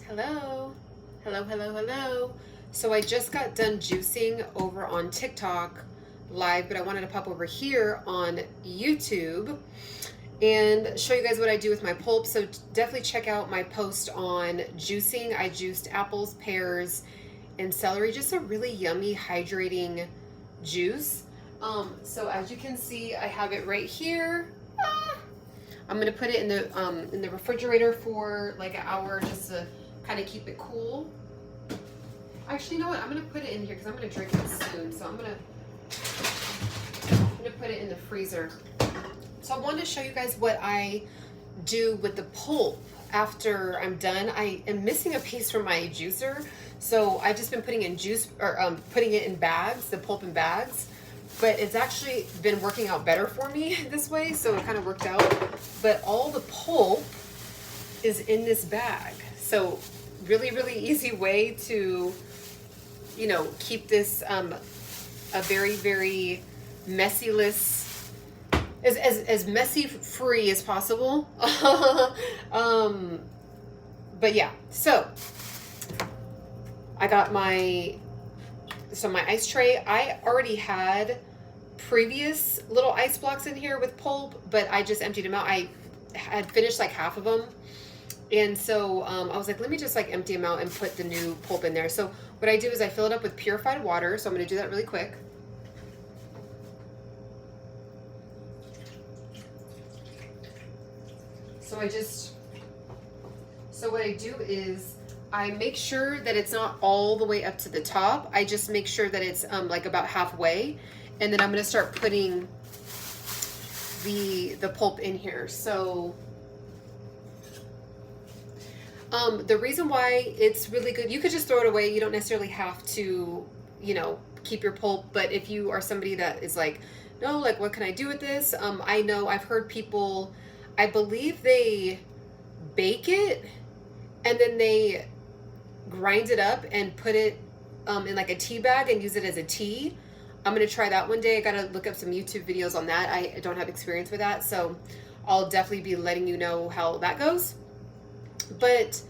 Hello. Hello, hello, hello. So I just got done juicing over on TikTok live, but I wanted to pop over here on YouTube and show you guys what I do with my pulp. So definitely check out my post on juicing. I juiced apples, pears, and celery. Just a really yummy, hydrating juice. So as you can see, I have it right here. I'm gonna put it in the refrigerator for like an hour just to kind of keep it cool. Actually, you know what? I'm gonna put it in here because I'm gonna drink it soon. So I'm gonna put it in the freezer. So I wanted to show you guys what I do with the pulp after I'm done. I am missing a piece from my juicer, so I've just been putting in putting it in bags, the pulp in bags. But it's actually been working out better for me this way, so it kind of worked out. But all the pulp is in this bag. So really, really easy way to, keep this a very, very messy-less, as messy free as possible. But yeah, so I got my ice tray. I already had previous little ice blocks in here with pulp, but I just emptied them out. I had finished like half of them. And so I was like, let me just like empty them out and put the new pulp in there. So what I do is I fill it up with purified water. So I'm going to do that really quick. So what I do is I make sure that it's not all the way up to the top. I just make sure that it's like about halfway. And then I'm going to start putting the pulp in here. So the reason why it's really good, you could just throw it away. You don't necessarily have to, keep your pulp. But if you are somebody that is like, no, like, what can I do with this? I know I've heard people, I believe they bake it and then they grind it up and put it in like a tea bag and use it as a tea. I'm going to try that one day. I got to look up some YouTube videos on that. I don't have experience with that, so I'll definitely be letting you know how that goes. But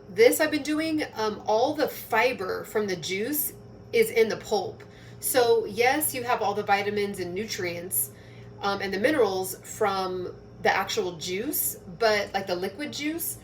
this I've been doing, all the fiber from the juice is in the pulp. So yes, you have all the vitamins and nutrients and the minerals from the actual juice, but like the liquid juice,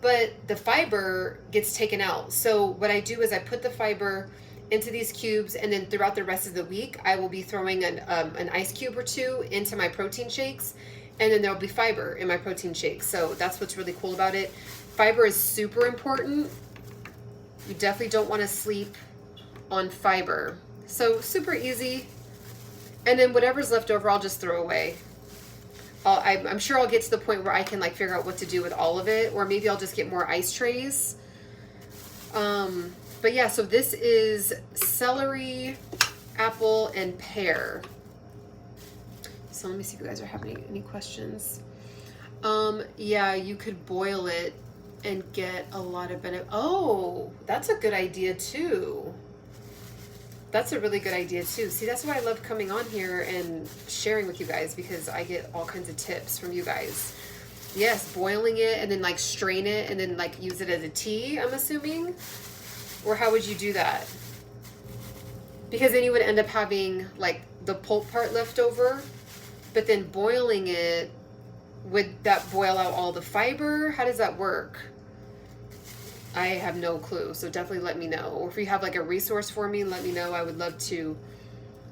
but the fiber gets taken out. So what I do is I put the fiber into these cubes, and then throughout the rest of the week, I will be throwing an ice cube or two into my protein shakes, and then there'll be fiber in my protein shakes. So that's what's really cool about it. Fiber is super important. You definitely don't want to sleep on fiber. So super easy. And then whatever's left over, I'll just throw away. I'm sure I'll get to the point where I can like figure out what to do with all of it, or maybe I'll just get more ice trays. But yeah, so this is celery, apple, and pear. So let me see if you guys are having any questions. Yeah, you could boil it and get a lot of benefit. Oh, that's a good idea too. That's a really good idea too. See, that's why I love coming on here and sharing with you guys, because I get all kinds of tips from you guys. Yes, boiling it and then like strain it and then like use it as a tea, I'm assuming. Or how would you do that? Because then you would end up having like the pulp part left over, but then boiling it, would that boil out all the fiber? How does that work? I have no clue, so definitely let me know. Or if you have like a resource for me, let me know. I would love to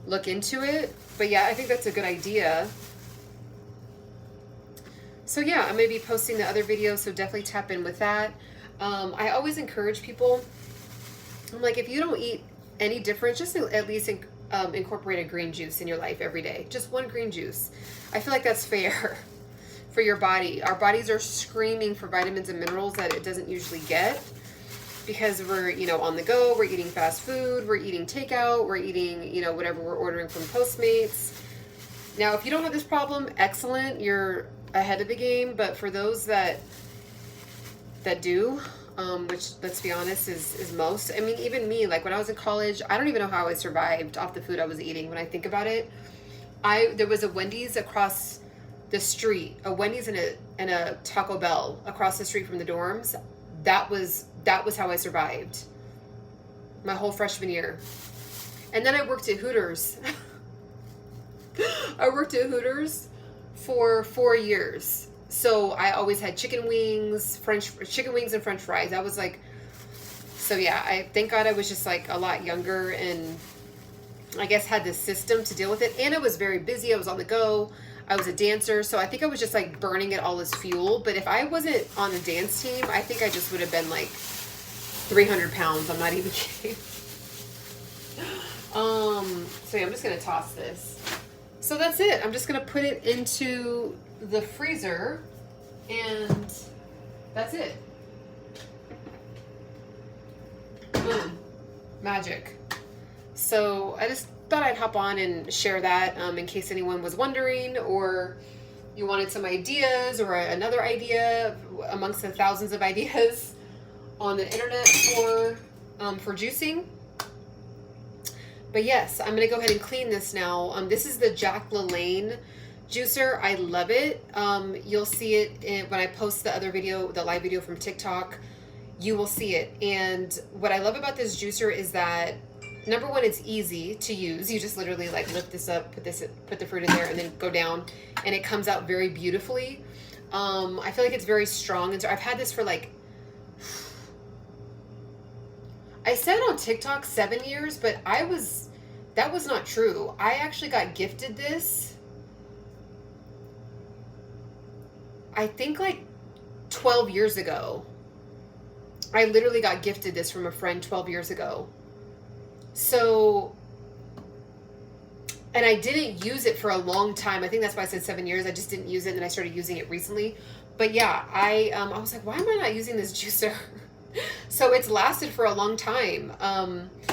look into it. But yeah, I think that's a good idea. So yeah, I'm going to be posting the other videos, so definitely tap in with that. I always encourage people, I'm like, if you don't eat any different, just at least incorporate a green juice in your life every day. Just one green juice. I feel like that's fair for your body. Our bodies are screaming for vitamins and minerals that it doesn't usually get, because we're, on the go, we're eating fast food, we're eating takeout, we're eating, whatever we're ordering from Postmates. Now, if you don't have this problem, excellent, you're ahead of the game. But for those that do, which, let's be honest, is most. I mean, even me, like when I was in college, I don't even know how I survived off the food I was eating. When I think about it, there was a Wendy's across the street, a Wendy's and a Taco Bell across the street from the dorms. that was how I survived my whole freshman year. And then I worked at Hooters. I worked at Hooters for 4 years. So I always had chicken wings and French fries. I was like, so yeah, I thank God I was just like a lot younger and I guess had this system to deal with it. And I was very busy. I was on the go. I was a dancer. So I think I was just like burning it all as fuel. But if I wasn't on the dance team, I think I just would have been like 300 pounds. I'm not even kidding. So yeah, I'm just going to toss this. So that's it. I'm just going to put it into the freezer and that's it. Boom. Magic. So I just thought I'd hop on and share that in case anyone was wondering or you wanted some ideas or another idea amongst the thousands of ideas on the internet for juicing. But yes, I'm going to go ahead and clean this now. This is the Jack LaLanne juicer. I love it. You'll see it when I post the other video, the live video from TikTok. You will see it. And what I love about this juicer is that, number one, it's easy to use. You just literally like lift this up, put the fruit in there, and then go down, and it comes out very beautifully. I feel like it's very strong. And so I've had this for like, I said on TikTok 7 years, but that was not true. I actually got gifted this, I think like 12 years ago. I literally got gifted this from a friend 12 years ago. So, and I didn't use it for a long time. I think that's why I said 7 years. I just didn't use it, and I started using it recently. But yeah, I was like, why am I not using this juicer? So it's lasted for a long time.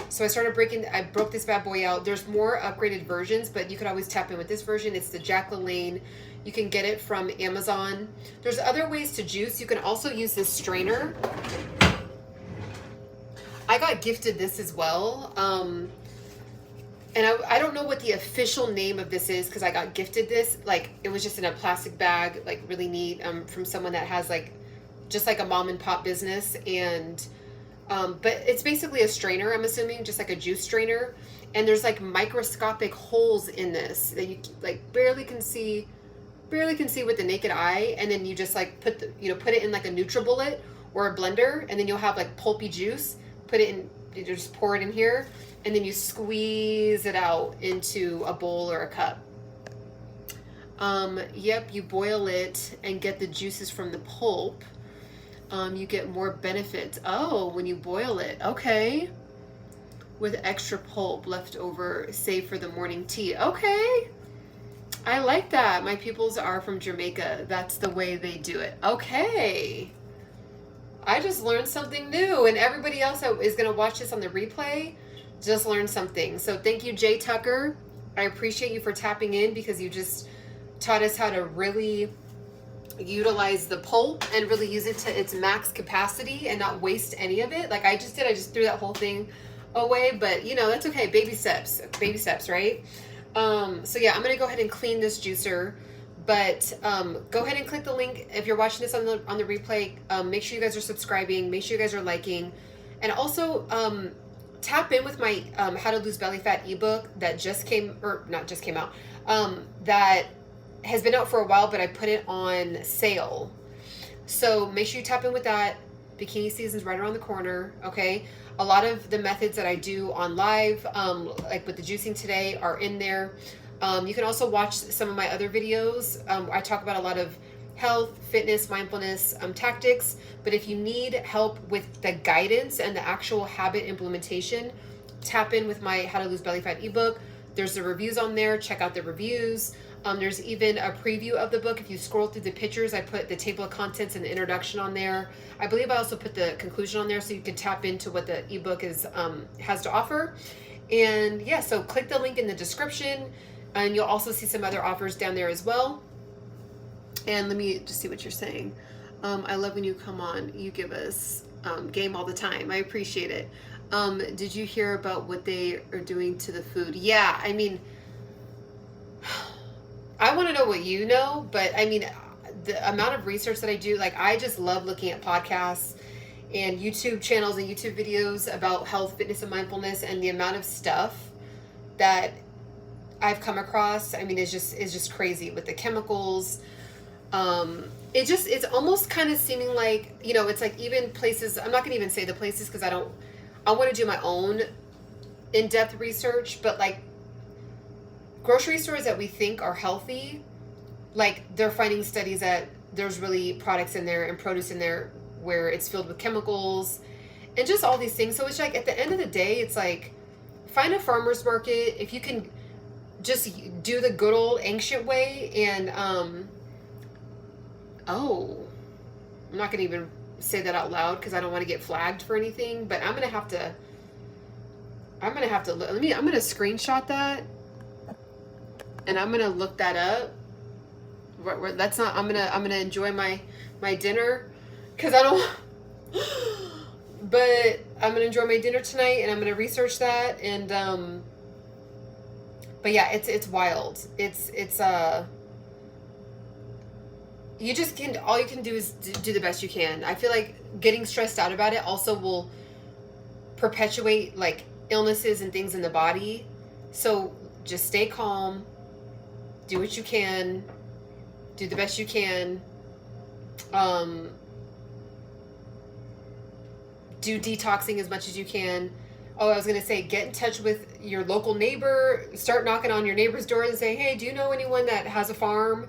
So I broke this bad boy out. There's more upgraded versions, but you could always tap in with this version. It's the Jack LaLanne. You can get it from Amazon. There's other ways to juice. You can also use this strainer. I got gifted this as well. And I don't know what the official name of this is because I got gifted this. Like, it was just in a plastic bag, like really neat, from someone that has like, just like a mom and pop business. And, but it's basically a strainer, I'm assuming, just like a juice strainer. And there's like microscopic holes in this that you like barely can see with the naked eye. And then you just like put it in like a NutriBullet or a blender, and then you'll have like pulpy juice. Put it in, you just pour it in here, and then you squeeze it out into a bowl or a cup. Yep, you boil it and get the juices from the pulp. You get more benefits. Oh, when you boil it. Okay. With extra pulp left over, save for the morning tea. Okay. I like that. My pupils are from Jamaica. That's the way they do it. Okay. I just learned something new, and everybody else that is going to watch this on the replay just learned something. So thank you, Jay Tucker. I appreciate you for tapping in because you just taught us how to really utilize the pulp and really use it to its max capacity and not waste any of it. Like I just did. I just threw that whole thing away, but you know, that's okay. Baby steps, right? So yeah, I'm going to go ahead and clean this juicer. But go ahead and click the link if you're watching this on the replay. Make sure you guys are subscribing. Make sure you guys are liking, and also tap in with my How to Lose Belly Fat ebook that just came, or not just came out. That has been out for a while, but I put it on sale. So make sure you tap in with that. Bikini season's right around the corner. Okay, a lot of the methods that I do on live, like with the juicing today, are in there. You can also watch some of my other videos. I talk about a lot of health, fitness, mindfulness tactics. But if you need help with the guidance and the actual habit implementation, tap in with my How to Lose Belly Fat ebook. There's the reviews on there. Check out the reviews. There's even a preview of the book. If you scroll through the pictures, I put the table of contents and the introduction on there. I believe I also put the conclusion on there so you can tap into what the ebook has to offer. And yeah, so click the link in the description. And you'll also see some other offers down there as well. And let me just see what you're saying. I love when you come on. You give us game all the time. I appreciate it. Did you hear about what they are doing to the food? Yeah, I mean, I want to know what you know, but I mean, the amount of research that I do, like I just love looking at podcasts and YouTube channels and YouTube videos about health, fitness, and mindfulness, and the amount of stuff that I've come across, I mean, is just crazy with the chemicals. It's almost kind of seeming like, you know, it's like even places, I'm not gonna even say the places because I want to do my own in-depth research, but like grocery stores that we think are healthy, like they're finding studies that there's really products in there and produce in there where it's filled with chemicals and just all these things. So it's like at the end of the day, it's like find a farmer's market if you can just do the good old ancient way. And oh, I'm not gonna even say that out loud because I don't want to get flagged for anything, but I'm gonna have to I'm gonna screenshot that and I'm gonna look that up. That's not, I'm gonna enjoy my dinner because I don't but I'm gonna enjoy my dinner tonight and I'm gonna research that. And but yeah, it's wild. It's you just can, all you can do is do the best you can. I feel like getting stressed out about it also will perpetuate like illnesses and things in the body. So just stay calm, do what you can, do the best you can. Do detoxing as much as you can. Oh, I was going to say, get in touch with your local neighbor. Start knocking on your neighbor's door and say, hey, do you know anyone that has a farm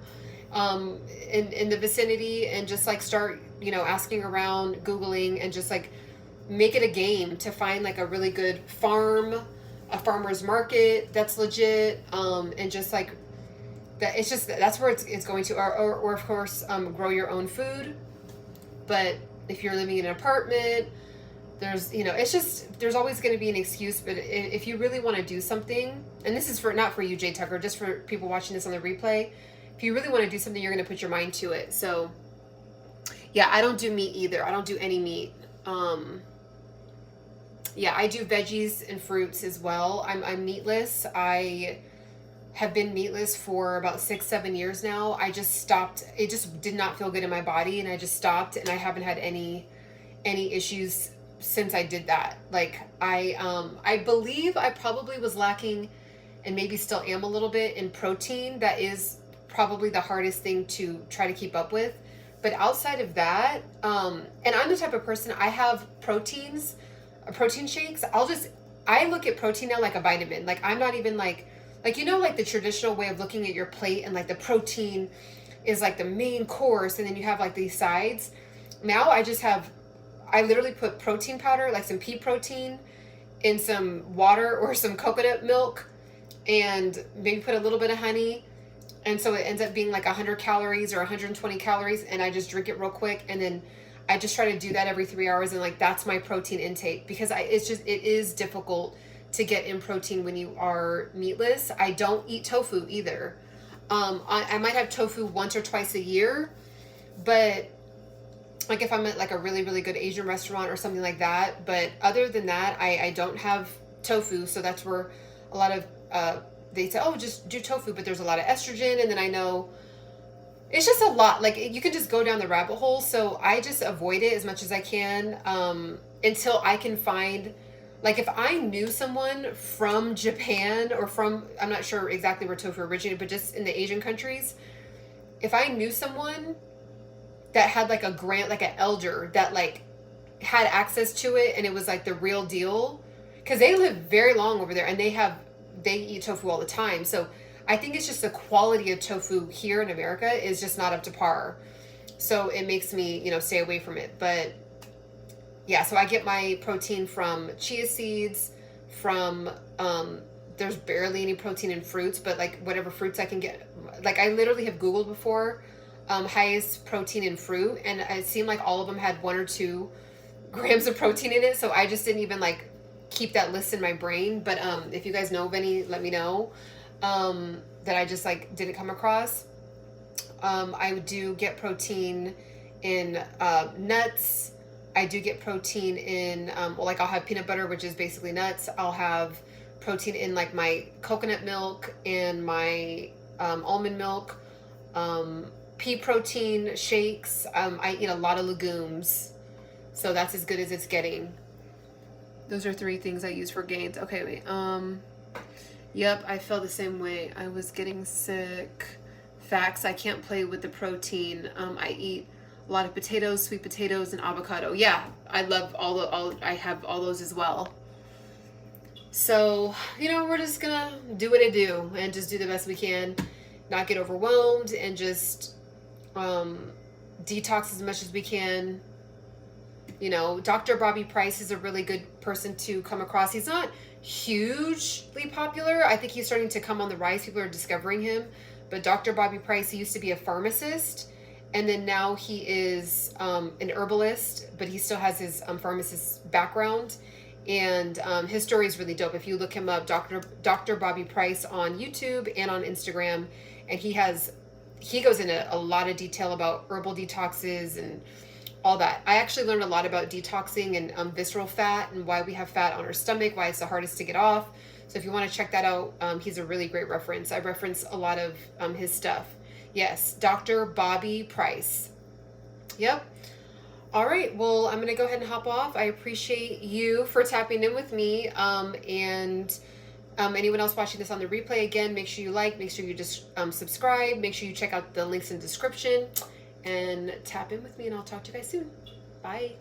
in the vicinity? And just like start, you know, asking around, Googling, and just like make it a game to find like a really good farm, a farmer's market that's legit, and just like that. It's just, that's where it's going to, or of course, grow your own food. But if you're living in an apartment, there's, you know, it's just, there's always going to be an excuse. But if you really want to do something, and this is for, not for you, Jay Tucker, just for people watching this on the replay, if you really want to do something, you're going to put your mind to it. So yeah, I don't do meat either. I don't do any meat. Yeah, I do veggies and fruits as well. I'm meatless. I have been meatless for about 6-7 years now. I just stopped. It just did not feel good in my body, and I just stopped, and I haven't had any issues since I did that. Like I believe I probably was lacking, and maybe still am a little bit, in protein. That is probably the hardest thing to try to keep up with. But outside of that, and I'm the type of person, I have protein shakes. I look at protein now like a vitamin. Like I'm not even like, you know, like the traditional way of looking at your plate, and like the protein is like the main course, and then you have like these sides. Now I literally put protein powder, like some pea protein, in some water or some coconut milk, and maybe put a little bit of honey. And so it ends up being like 100 calories or 120 calories, and I just drink it real quick. And then I just try to do that every 3 hours, and like that's my protein intake, because it is difficult to get in protein when you are meatless. I don't eat tofu either. I might have tofu once or twice a year, but like if I'm at like a really, really good Asian restaurant or something like that. But other than that, I don't have tofu. So that's where a lot of, they say, oh, just do tofu, but there's a lot of estrogen. And then I know it's just a lot, like you can just go down the rabbit hole. So I just avoid it as much as I can, until I can find, like if I knew someone from Japan or from, I'm not sure exactly where tofu originated, but just in the Asian countries, if I knew someone that had like like an elder that like had access to it, and it was like the real deal, because they live very long over there, and they eat tofu all the time. So I think it's just the quality of tofu here in America is just not up to par. So it makes me, you know, stay away from it. But yeah, so I get my protein from chia seeds, from, there's barely any protein in fruits, but like whatever fruits I can get. Like I literally have Googled before, highest protein in fruit, and it seemed like all of them had 1 or 2 grams of protein in it. So I just didn't even like keep that list in my brain. But if you guys know of any, let me know, that I just like didn't come across. I do get protein in nuts. I do get protein in, well, like I'll have peanut butter, which is basically nuts. I'll have protein in like my coconut milk and my almond milk. Pea protein shakes. I eat a lot of legumes. So that's as good as it's getting. Those are 3 things I use for gains. Okay, wait. Yep, I felt the same way. I was getting sick. Facts, I can't play with the protein. I eat a lot of potatoes, sweet potatoes, and avocado. Yeah, I love I have all those as well. So, we're just gonna do what I do and just do the best we can, not get overwhelmed, and just detox as much as we can. Dr. Bobby Price is a really good person to come across. He's not hugely popular. I think he's starting to come on the rise. People are discovering him. But Dr. Bobby Price, he used to be a pharmacist, and then now he is an herbalist, but he still has his pharmacist background. And his story is really dope. If you look him up, Dr. Bobby Price on YouTube and on Instagram, and he goes into a lot of detail about herbal detoxes and all that. I actually learned a lot about detoxing and visceral fat and why we have fat on our stomach, why it's the hardest to get off. So if you want to check that out, he's a really great reference. I reference a lot of his stuff. Yes, Dr. Bobby Price. Yep. All right, well, I'm going to go ahead and hop off. I appreciate you for tapping in with me. And anyone else watching this on the replay, again, make sure you like, make sure you just subscribe, make sure you check out the links in the description, and tap in with me, and I'll talk to you guys soon. Bye.